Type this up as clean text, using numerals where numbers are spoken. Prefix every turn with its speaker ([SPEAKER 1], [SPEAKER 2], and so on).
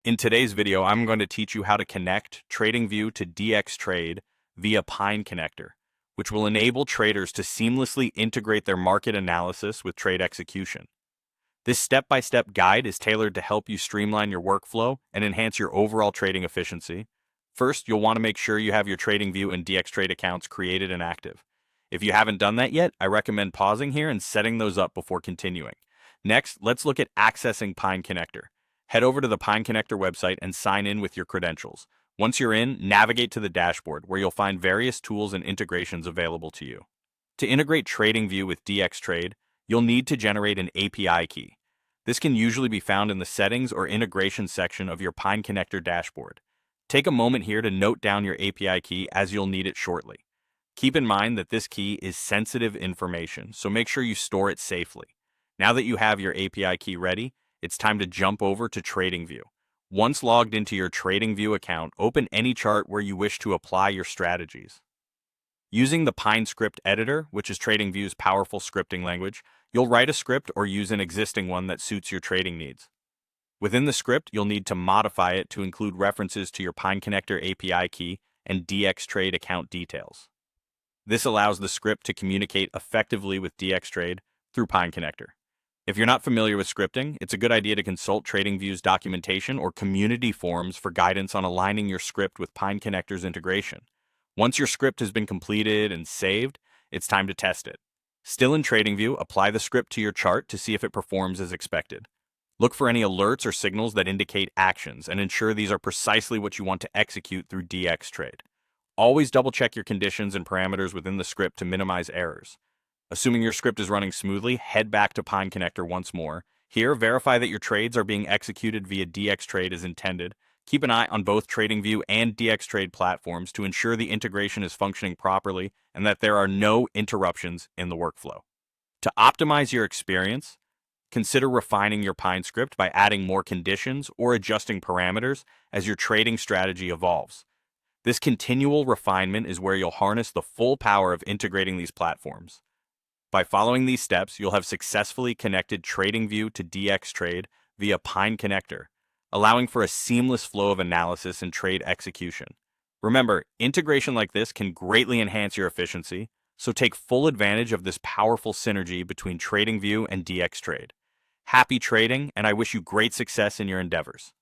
[SPEAKER 1] In today's video, I'm going to teach you how to connect TradingView to DXtrade via Pine Connector, which will enable traders to seamlessly integrate their market analysis with trade execution. This step-by-step guide is tailored to help you streamline your workflow and enhance your overall trading efficiency. First, you'll want to make sure you have your TradingView and DXtrade accounts created and active. If you haven't done that yet, I recommend pausing here and setting those up before continuing. Next, let's look at accessing Pine Connector. Head over to the Pine Connector website and sign in with your credentials. Once you're in, navigate to the dashboard where you'll find various tools and integrations available to you. To integrate TradingView with DXtrade, you'll need to generate an API key. This can usually be found in the Settings or Integration section of your Pine Connector dashboard. Take a moment here to note down your API key as you'll need it shortly. Keep in mind that this key is sensitive information, so make sure you store it safely. Now that you have your API key ready, it's time to jump over to TradingView. Once logged into your TradingView account, open any chart where you wish to apply your strategies. Using the Pine script editor, which is TradingView's powerful scripting language, you'll write a script or use an existing one that suits your trading needs. Within the script, you'll need to modify it to include references to your Pine Connector API key and DXtrade account details. This allows the script to communicate effectively with DXtrade through Pine Connector. If you're not familiar with scripting, it's a good idea to consult TradingView's documentation or community forums for guidance on aligning your script with Pine Connector's integration. Once your script has been completed and saved, it's time to test it. Still in TradingView, apply the script to your chart to see if it performs as expected. Look for any alerts or signals that indicate actions and ensure these are precisely what you want to execute through DXtrade. Always double-check your conditions and parameters within the script to minimize errors. Assuming your script is running smoothly, head back to Pine Connector once more. Here, verify that your trades are being executed via DXtrade as intended. Keep an eye on both TradingView and DXtrade platforms to ensure the integration is functioning properly and that there are no interruptions in the workflow. To optimize your experience, consider refining your Pine script by adding more conditions or adjusting parameters as your trading strategy evolves. This continual refinement is where you'll harness the full power of integrating these platforms. By following these steps, you'll have successfully connected TradingView to DXtrade via Pine Connector, allowing for a seamless flow of analysis and trade execution. Remember, integration like this can greatly enhance your efficiency, so take full advantage of this powerful synergy between TradingView and DXtrade. Happy trading, and I wish you great success in your endeavors.